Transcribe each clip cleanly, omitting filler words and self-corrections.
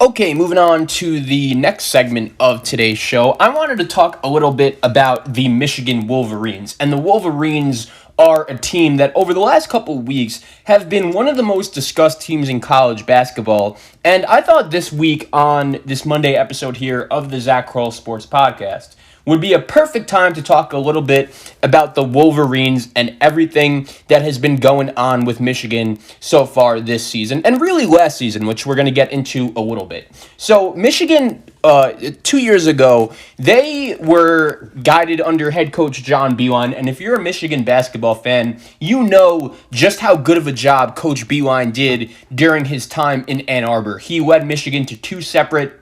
Okay, moving on to the next segment of today's show, I wanted to talk a little bit about the Michigan Wolverines. And the Wolverines are a team that over the last couple of weeks have been one of the most discussed teams in college basketball. And I thought this week on this Monday episode here of the Zach Kroll Sports Podcast would be a perfect time to talk a little bit about the Wolverines and everything that has been going on with Michigan so far this season, and really last season, which we're going to get into a little bit. So Michigan, 2 years ago, they were guided under head coach John Beilein, and if you're a Michigan basketball fan, you know just how good of a job Coach Beilein did during his time in Ann Arbor. He led Michigan to two separate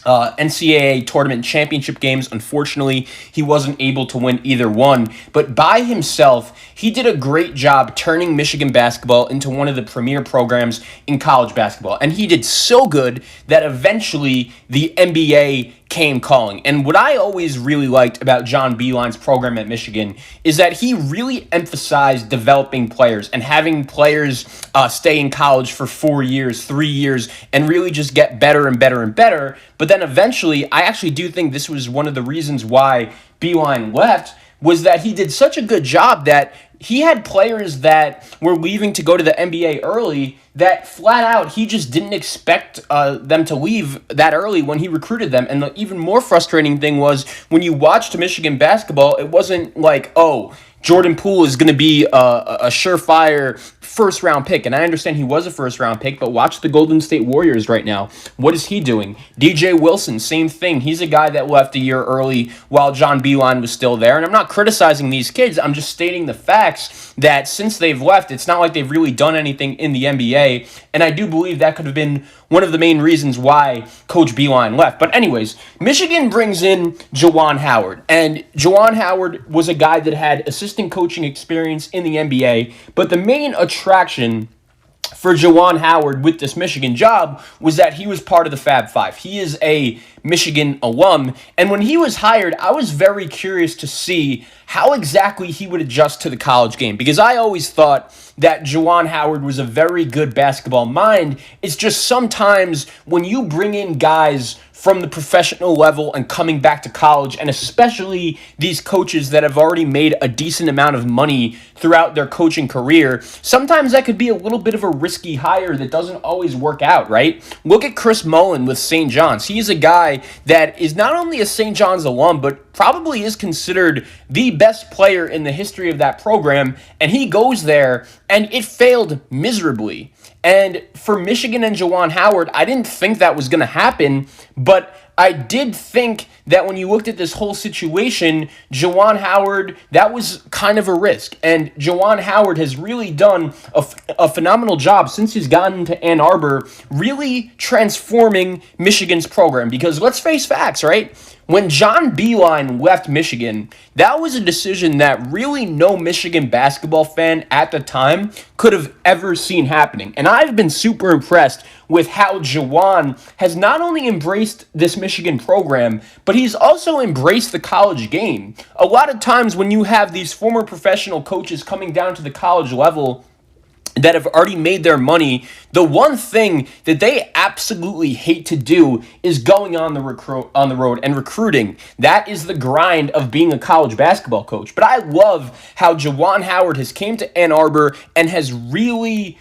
NCAA tournament championship games. Unfortunately, he wasn't able to win either one, but by himself, he did a great job turning Michigan basketball into one of the premier programs in college basketball, and he did so good that eventually the NBA came calling. And what I always really liked about John Beilein's program at Michigan is that he really emphasized developing players and having players stay in college for 4 years, 3 years, and really just get better and better and better. But then eventually, I actually do think this was one of the reasons why Beilein left, was that he did such a good job that he had players that were leaving to go to the NBA early that flat out he just didn't expect them to leave that early when he recruited them. And the even more frustrating thing was when you watched Michigan basketball, it wasn't like, oh, Jordan Poole is going to be a surefire first-round pick. And I understand he was a first-round pick, but watch the Golden State Warriors right now. What is he doing? DJ Wilson, same thing. He's a guy that left a year early while John Beilein was still there. And I'm not criticizing these kids. I'm just stating the facts that since they've left, it's not like they've really done anything in the NBA. And I do believe that could have been one of the main reasons why Coach Beilein left. But anyways, Michigan brings in Juwuan Howard. And Juwuan Howard was a guy that had assistant coaching experience in the NBA. But the main attraction for Juwuan Howard with this Michigan job was that he was part of the Fab Five. He is a Michigan alum, and when he was hired, I was very curious to see how exactly he would adjust to the college game, because I always thought that Juwuan Howard was a very good basketball mind. It's just sometimes when you bring in guys from the professional level and coming back to college, and especially these coaches that have already made a decent amount of money throughout their coaching career, sometimes that could be a little bit of a risky hire that doesn't always work out, right? Look at Chris Mullin with St. John's. He is a guy that is not only a St. John's alum, but probably is considered the best player in the history of that program, and he goes there, and it failed miserably. And for Michigan and Juwuan Howard, I didn't think that was going to happen, but I did think that when you looked at this whole situation, Juwuan Howard, that was kind of a risk. And Juwuan Howard has really done a phenomenal job since he's gotten to Ann Arbor, really transforming Michigan's program. Because let's face facts, right? When John Beilein left Michigan, that was a decision that really no Michigan basketball fan at the time could have ever seen happening. And I've been super impressed with how Juwuan has not only embraced this Michigan program, but he's also embraced the college game. A lot of times when you have these former professional coaches coming down to the college level that have already made their money, the one thing that they absolutely hate to do is going on the road and recruiting. That is the grind of being a college basketball coach. But I love how Juwuan Howard has came to Ann Arbor and has really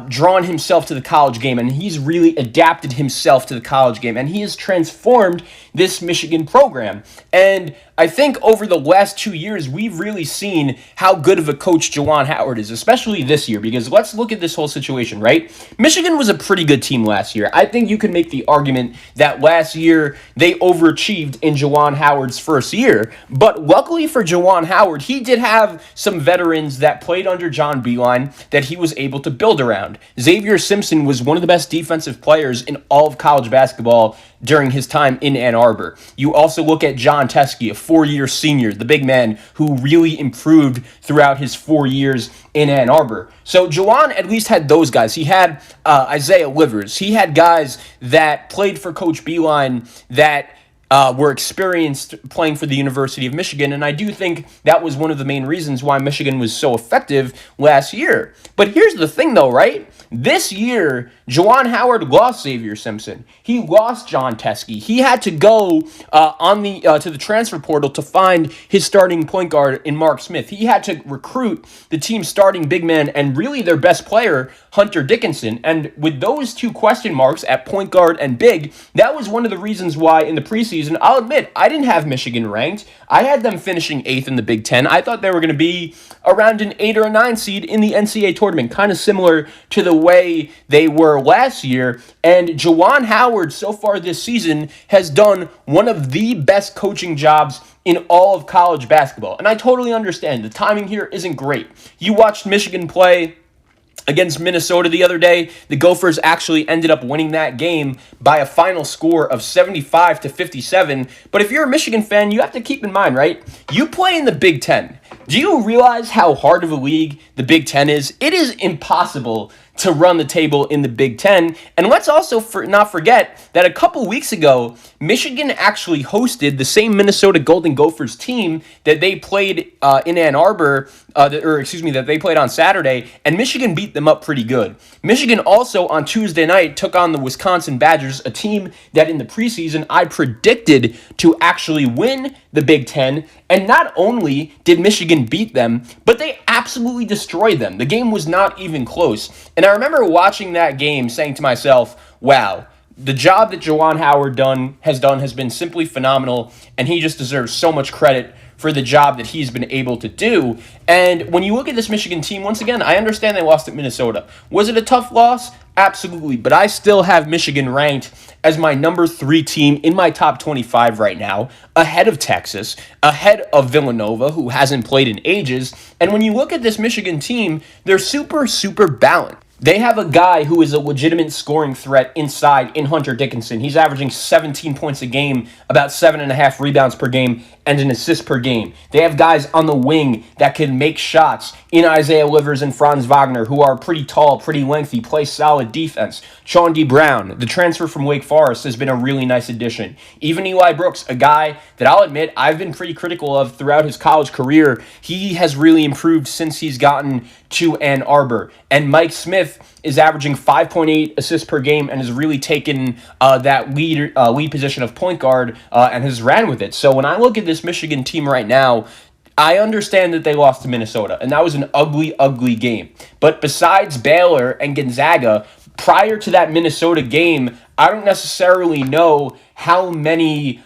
drawn himself to the college game, and he's really adapted himself to the college game, and he has transformed this Michigan program. And I think over the last 2 years, we've really seen how good of a coach Juwuan Howard is, especially this year, because let's look at this whole situation, right? Michigan was a pretty good team last year. I think you could make the argument that last year they overachieved in Juwuan Howard's first year, but luckily for Juwuan Howard, he did have some veterans that played under John Beilein that he was able to build around. Xavier Simpson was one of the best defensive players in all of college basketball during his time in Ann Arbor. You also look at John Teskey, a 4-year senior, the big man who really improved throughout his 4 years in Ann Arbor. So Juwuan at least had those guys. He had Isaiah Livers. He had guys that played for Coach Beilein that were experienced playing for the University of Michigan, and I do think that was one of the main reasons why Michigan was so effective last year. But here's the thing, though, right? This year, Juwuan Howard lost Xavier Simpson. He lost John Teskey. He had to go to the transfer portal to find his starting point guard in Mark Smith. He had to recruit the team's starting big man and really their best player, Hunter Dickinson. And with those two question marks at point guard and big, that was one of the reasons why in the preseason, I'll admit, I didn't have Michigan ranked. I had them finishing 8th in the Big Ten. I thought they were going to be around an 8 or a 9 seed in the NCAA tournament, kind of similar to the way they were last year. And Juwuan Howard, so far this season, has done one of the best coaching jobs in all of college basketball. And I totally understand the timing here isn't great. You watched Michigan play against Minnesota the other day. The Gophers actually ended up winning that game by a final score of 75-57. But if you're a Michigan fan, you have to keep in mind, right? You play in the Big Ten. Do you realize how hard of a league the Big Ten is? It is impossible to run the table in the Big Ten. And let's also not forget that a couple weeks ago, Michigan actually hosted the same Minnesota Golden Gophers team that they played in Ann Arbor, that they played on Saturday, and Michigan beat them up pretty good. Michigan also on Tuesday night took on the Wisconsin Badgers, a team that in the preseason I predicted to actually win the Big Ten. And not only did Michigan beat them, but they absolutely destroyed them. The game was not even close. And I remember watching that game saying to myself, wow, the job that Juwuan Howard has been simply phenomenal, and he just deserves so much credit for the job that he's been able to do. And when you look at this Michigan team, once again, I understand they lost at Minnesota. Was it a tough loss? Absolutely. But I still have Michigan ranked as my number 3 team in my top 25 right now, ahead of Texas, ahead of Villanova, who hasn't played in ages. And when you look at this Michigan team, they're super, super balanced. They have a guy who is a legitimate scoring threat inside in Hunter Dickinson. He's averaging 17 points a game, about 7.5 rebounds per game, and an assist per game. They have guys on the wing that can make shots in Isaiah Livers and Franz Wagner, who are pretty tall, pretty lengthy, play solid defense. Sean D. Brown, the transfer from Wake Forest, has been a really nice addition. Even Eli Brooks, a guy that I'll admit I've been pretty critical of throughout his college career, he has really improved since he's gotten to Ann Arbor. And Mike Smith is averaging 5.8 assists per game and has really taken that lead position of point guard and has ran with it. So when I look at this Michigan team right now, I understand that they lost to Minnesota, and that was an ugly, ugly game. But besides Baylor and Gonzaga, prior to that Minnesota game, I don't necessarily know how many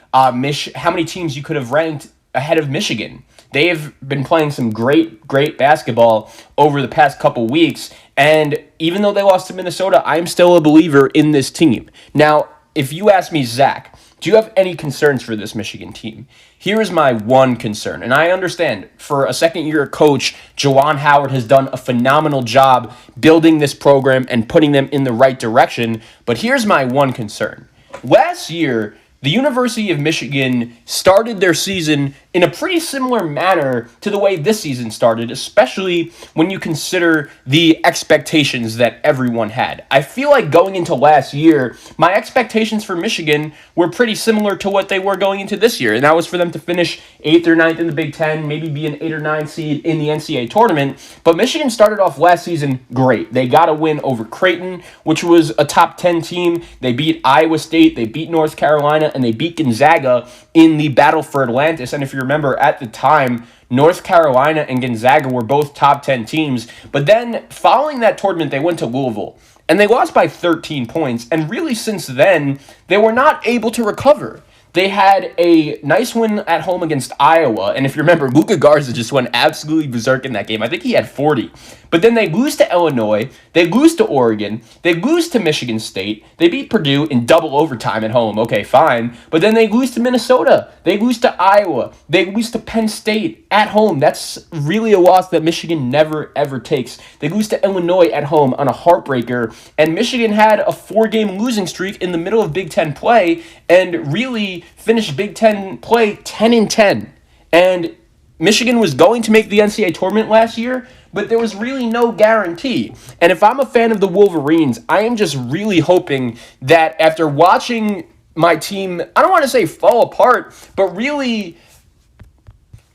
teams you could have ranked ahead of Michigan. They've been playing some great, great basketball over the past couple weeks, and even though they lost to Minnesota, I'm still a believer in this team. Now, if you ask me, Zach, do you have any concerns for this Michigan team? Here is my one concern, and I understand for a second-year coach, Juwuan Howard has done a phenomenal job building this program and putting them in the right direction, but here's my one concern. Last year, the University of Michigan started their season in a pretty similar manner to the way this season started, especially when you consider the expectations that everyone had. I feel like going into last year, my expectations for Michigan were pretty similar to what they were going into this year, and that was for them to finish 8th or 9th in the Big Ten, maybe be an 8 or 9 seed in the NCAA tournament. But Michigan started off last season great. They got a win over Creighton, which was a top 10 team. They beat Iowa State, they beat North Carolina, and they beat Gonzaga in the battle for Atlantis. And if you remember, at the time, North Carolina and Gonzaga were both top 10 teams. But then, following that tournament, they went to Louisville, and they lost by 13 points. And really, since then, they were not able to recover. They had a nice win at home against Iowa, and if you remember, Luka Garza just went absolutely berserk in that game. I think he had 40. But then they lose to Illinois, they lose to Oregon, they lose to Michigan State, they beat Purdue in double overtime at home, okay, fine. But then they lose to Minnesota, they lose to Iowa, they lose to Penn State at home. That's really a loss that Michigan never, ever takes. They lose to Illinois at home on a heartbreaker, and Michigan had a 4-game losing streak in the middle of Big Ten play, and really finished Big Ten play 10-10. And Michigan was going to make the NCAA tournament last year, but there was really no guarantee. And if I'm a fan of the Wolverines, I am just really hoping that after watching my team, I don't want to say fall apart, but really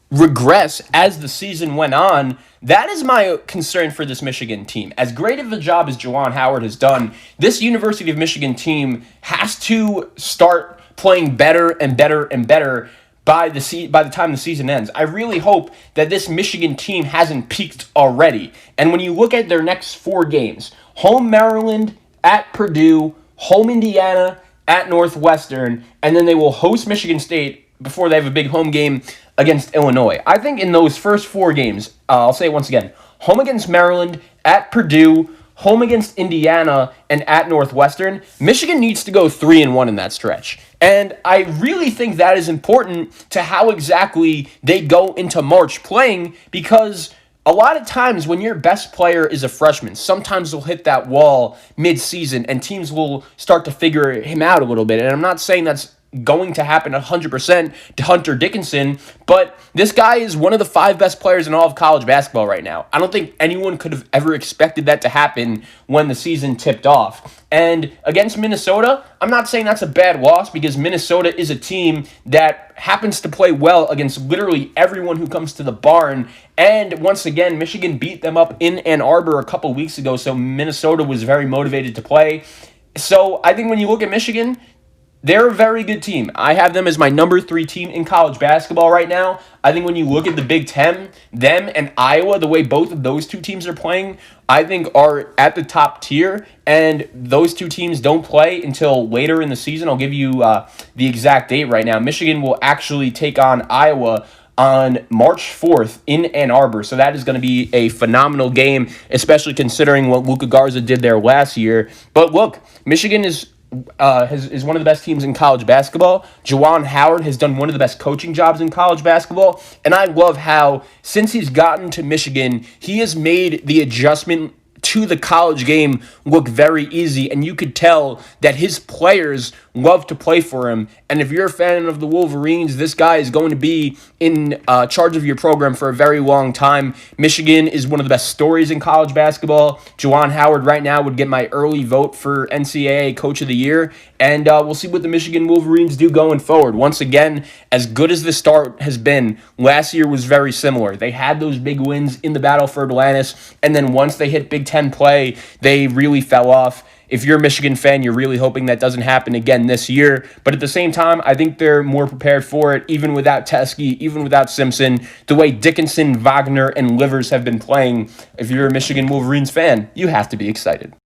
regress as the season went on. That is my concern for this Michigan team. As great of a job as Juwuan Howard has done, this University of Michigan team has to start playing better and better and better by the time the season ends. I really hope that this Michigan team hasn't peaked already. And when you look at their next 4 games, home Maryland, at Purdue, home Indiana, at Northwestern, and then they will host Michigan State before they have a big home game against Illinois. I think in those first 4 games, I'll say it once again, home against Maryland, at Purdue, home against Indiana, and at Northwestern, Michigan needs to go 3-1 in that stretch. And I really think that is important to how exactly they go into March playing, because a lot of times when your best player is a freshman, sometimes they'll hit that wall mid-season and teams will start to figure him out a little bit. And I'm not saying that's going to happen 100% to Hunter Dickinson, but this guy is one of the 5 best players in all of college basketball right now. I don't think anyone could have ever expected that to happen when the season tipped off. And against Minnesota, I'm not saying that's a bad loss, because Minnesota is a team that happens to play well against literally everyone who comes to the barn. And once again, Michigan beat them up in Ann Arbor a couple weeks ago, so Minnesota was very motivated to play. So I think when you look at Michigan, they're a very good team. I have them as my number 3 team in college basketball right now. I think when you look at the Big Ten, them and Iowa, the way both of those 2 teams are playing, I think are at the top tier. And those 2 teams don't play until later in the season. I'll give you the exact date right now. Michigan will actually take on Iowa on March 4th in Ann Arbor. So that is going to be a phenomenal game, especially considering what Luka Garza did there last year. But look, Michigan is one of the best teams in college basketball. Juwuan Howard has done one of the best coaching jobs in college basketball. And I love how, since he's gotten to Michigan, he has made the adjustment to the college game look very easy, and you could tell that his players love to play for him. And if you're a fan of the Wolverines, this guy is going to be in charge of your program for a very long time. Michigan is one of the best stories in college basketball. Juwuan Howard right now would get my early vote for NCAA Coach of the Year, and we'll see what the Michigan Wolverines do going forward. Once again, as good as the start has been, last year was very similar. They had those big wins in the Battle for Atlantis, and then once they hit Big Ten play, they really fell off. If you're a Michigan fan, you're really hoping that doesn't happen again this year. But at the same time, I think they're more prepared for it, even without Teskey, even without Simpson. The way Dickinson, Wagner, and Livers have been playing, if you're a Michigan Wolverines fan, you have to be excited.